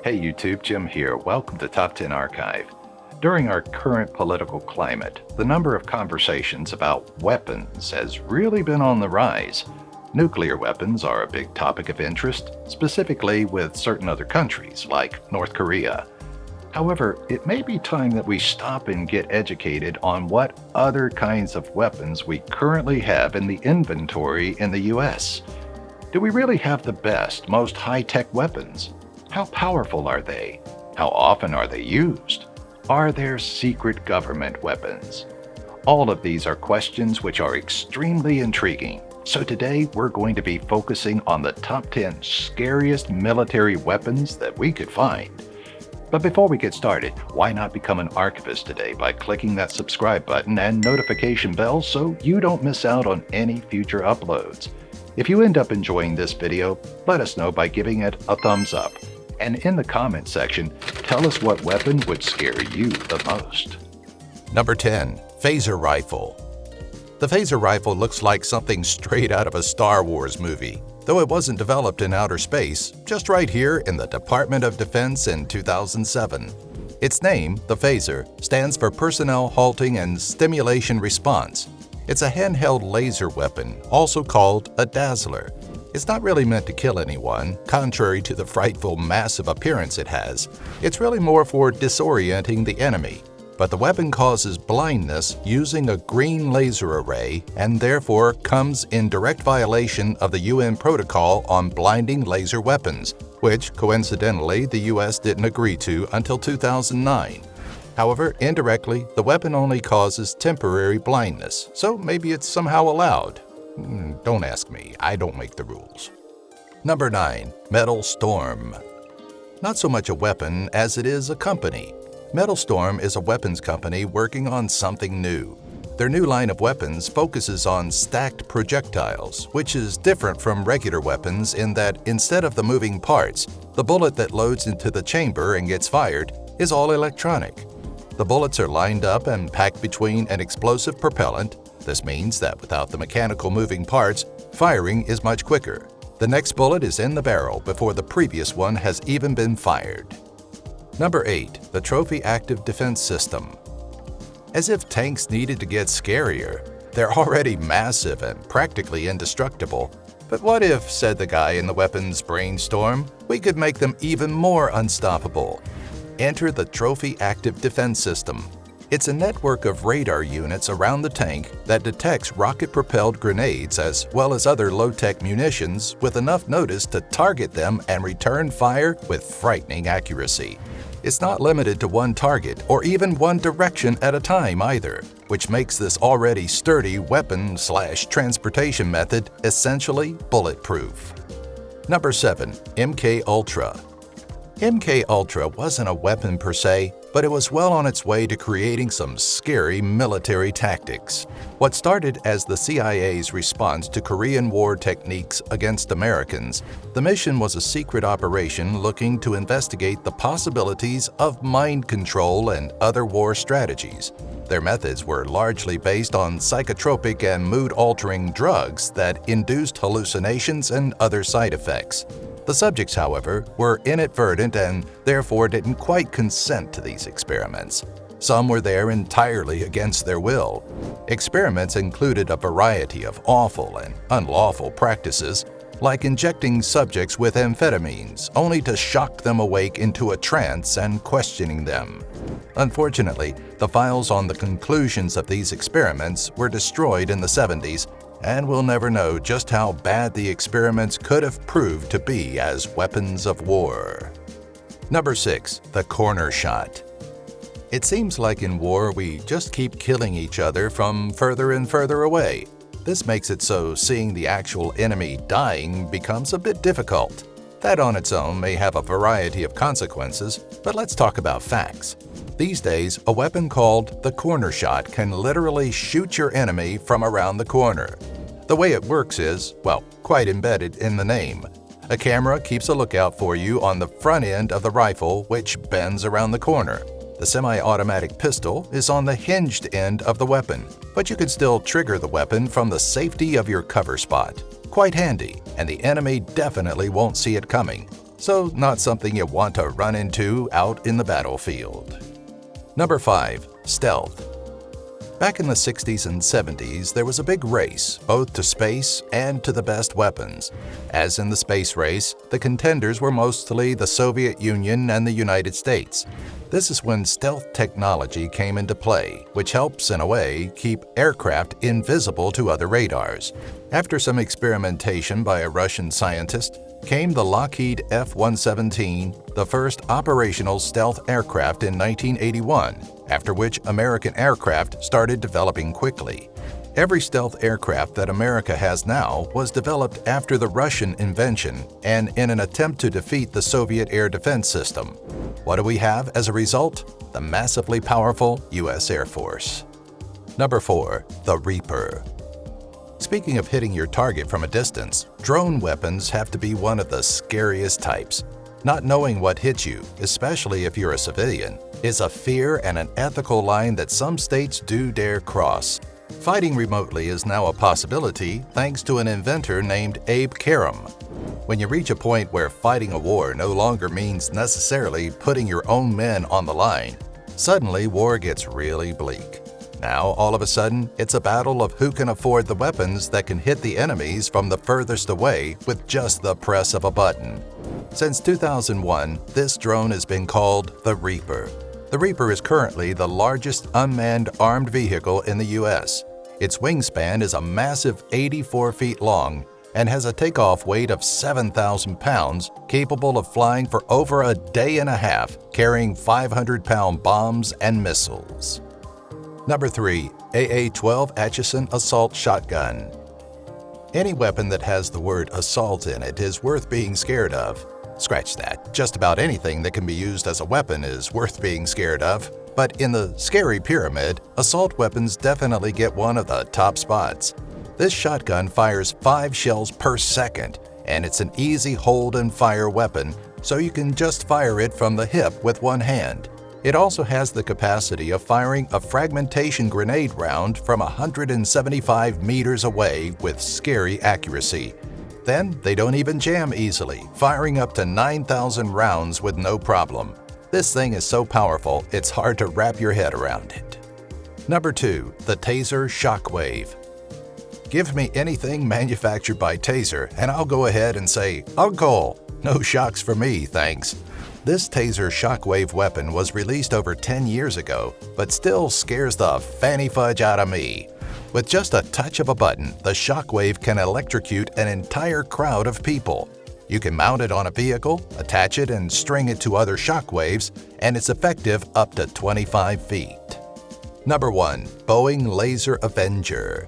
Hey YouTube, Jim here. Welcome to Top 10 Archive. During our current political climate, the number of conversations about weapons has really been on the rise. Nuclear weapons are a big topic of interest, specifically with certain other countries like North Korea. However, it may be time that we stop and get educated on what other kinds of weapons we currently have in the inventory in the US. Do we really have the best, most high-tech weapons? How powerful are they? How often are they used? Are there secret government weapons? All of these are questions which are extremely intriguing. So today we're going to be focusing on the top 10 scariest military weapons that we could find. But before we get started, why not become an archivist today by clicking that subscribe button and notification bell so you don't miss out on any future uploads. If you end up enjoying this video, let us know by giving it a thumbs up. And in the comment section, tell us what weapon would scare you the most. Number 10. PHASR Rifle. The PHASR rifle looks like something straight out of a Star Wars movie, though it wasn't developed in outer space, just right here in the Department of Defense in 2007. Its name, the PHASR, stands for Personnel Halting and Stimulation Response. It's a handheld laser weapon, also called a dazzler. It's not really meant to kill anyone, contrary to the frightful massive appearance it has. It's really more for disorienting the enemy. But the weapon causes blindness using a green laser array and therefore comes in direct violation of the UN Protocol on Blinding Laser Weapons, which, coincidentally, the US didn't agree to until 2009. However, indirectly, the weapon only causes temporary blindness, so maybe it's somehow allowed. Don't ask me, I don't make the rules. Number 9. Metalstorm. Not so much a weapon as it is a company. Metalstorm is a weapons company working on something new. Their new line of weapons focuses on stacked projectiles, which is different from regular weapons in that instead of the moving parts, the bullet that loads into the chamber and gets fired is all electronic. The bullets are lined up and packed between an explosive propellant. This means that without the mechanical moving parts, firing is much quicker. The next bullet is in the barrel before the previous one has even been fired. Number 8. The Trophy Active Defense System. As if tanks needed to get scarier. They're already massive and practically indestructible. But what if, said the guy in the weapons brainstorm, we could make them even more unstoppable? Enter the Trophy Active Defense System. It's a network of radar units around the tank that detects rocket-propelled grenades as well as other low-tech munitions with enough notice to target them and return fire with frightening accuracy. It's not limited to one target or even one direction at a time either, which makes this already sturdy weapon/transportation method essentially bulletproof. Number 7. MK Ultra. MK Ultra wasn't a weapon per se, but it was well on its way to creating some scary military tactics. What started as the CIA's response to Korean War techniques against Americans, the mission was a secret operation looking to investigate the possibilities of mind control and other war strategies. Their methods were largely based on psychotropic and mood-altering drugs that induced hallucinations and other side effects. The subjects, however, were inadvertent and therefore didn't quite consent to these experiments. Some were there entirely against their will. Experiments included a variety of awful and unlawful practices, like injecting subjects with amphetamines only to shock them awake into a trance and questioning them. Unfortunately, the files on the conclusions of these experiments were destroyed in the 70s, and we'll never know just how bad the experiments could have proved to be as weapons of war. Number 6. The corner shot. It seems like in war we just keep killing each other from further and further away. This makes it so seeing the actual enemy dying becomes a bit difficult. That on its own may have a variety of consequences, but let's talk about facts. These days, a weapon called the corner shot can literally shoot your enemy from around the corner. The way it works is, well, quite embedded in the name. A camera keeps a lookout for you on the front end of the rifle, which bends around the corner. The semi-automatic pistol is on the hinged end of the weapon, but you can still trigger the weapon from the safety of your cover spot. Quite handy, and the enemy definitely won't see it coming. so not something you want to run into out in the battlefield. Number 5. Stealth. Back in the 60s and 70s, there was a big race, both to space and to the best weapons. As in the space race, the contenders were mostly the Soviet Union and the United States. This is when stealth technology came into play, which helps, in a way, keep aircraft invisible to other radars. After some experimentation by a Russian scientist, came the Lockheed F-117, the first operational stealth aircraft in 1981, after which American aircraft started developing quickly. Every stealth aircraft that America has now was developed after the Russian invention and in an attempt to defeat the Soviet air defense system. What do we have as a result? The massively powerful U.S. Air Force. Number 4. The Reaper. Speaking of hitting your target from a distance, drone weapons have to be one of the scariest types. Not knowing what hits you, especially if you're a civilian, is a fear and an ethical line that some states do dare cross. Fighting remotely is now a possibility thanks to an inventor named Abe Karam. When you reach a point where fighting a war no longer means necessarily putting your own men on the line, suddenly war gets really bleak. Now, all of a sudden, it's a battle of who can afford the weapons that can hit the enemies from the furthest away with just the press of a button. Since 2001, this drone has been called the Reaper. The Reaper is currently the largest unmanned armed vehicle in the U.S. Its wingspan is a massive 84 feet long and has a takeoff weight of 7,000 pounds, capable of flying for over a day and a half, carrying 500-pound bombs and missiles. Number 3. AA-12 Atchison Assault Shotgun. Any weapon that has the word assault in it is worth being scared of. Scratch that. Just about anything that can be used as a weapon is worth being scared of. But in the scary pyramid, assault weapons definitely get one of the top spots. This shotgun fires 5 shells per second, and it's an easy hold and fire weapon, so you can just fire it from the hip with one hand. It also has the capacity of firing a fragmentation grenade round from 175 meters away with scary accuracy. Then they don't even jam easily, firing up to 9,000 rounds with no problem. This thing is so powerful, it's hard to wrap your head around it. Number 2. The Taser Shockwave. Give me anything manufactured by Taser, and I'll go ahead and say, Uncle! No shocks for me, thanks. This Taser shockwave weapon was released over 10 years ago, but still scares the fanny fudge out of me. With just a touch of a button, the shockwave can electrocute an entire crowd of people. You can mount it on a vehicle, attach it, and string it to other shockwaves, and it's effective up to 25 feet. Number 1. Boeing Laser Avenger.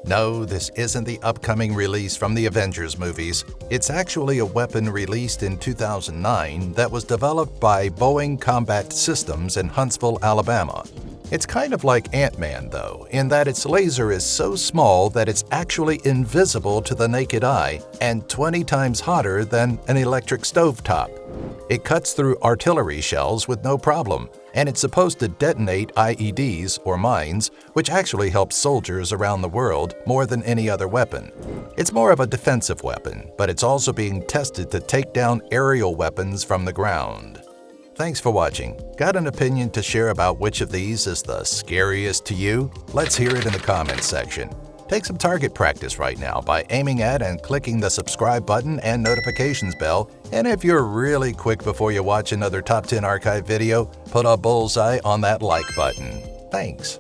No, this isn't the upcoming release from the Avengers movies. It's actually a weapon released in 2009 that was developed by Boeing Combat Systems in Huntsville, Alabama. It's kind of like Ant-Man, though, in that its laser is so small that it's actually invisible to the naked eye and 20 times hotter than an electric stovetop. It cuts through artillery shells with no problem, and it's supposed to detonate IEDs, or mines, which actually helps soldiers around the world more than any other weapon. It's more of a defensive weapon, but it's also being tested to take down aerial weapons from the ground. Thanks for watching. Got an opinion to share about which of these is the scariest to you? Let's hear it in the comments section. Take some target practice right now by aiming at and clicking the subscribe button and notifications bell, and if you're really quick before you watch another Top 10 Archive video, put a bullseye on that like button. Thanks.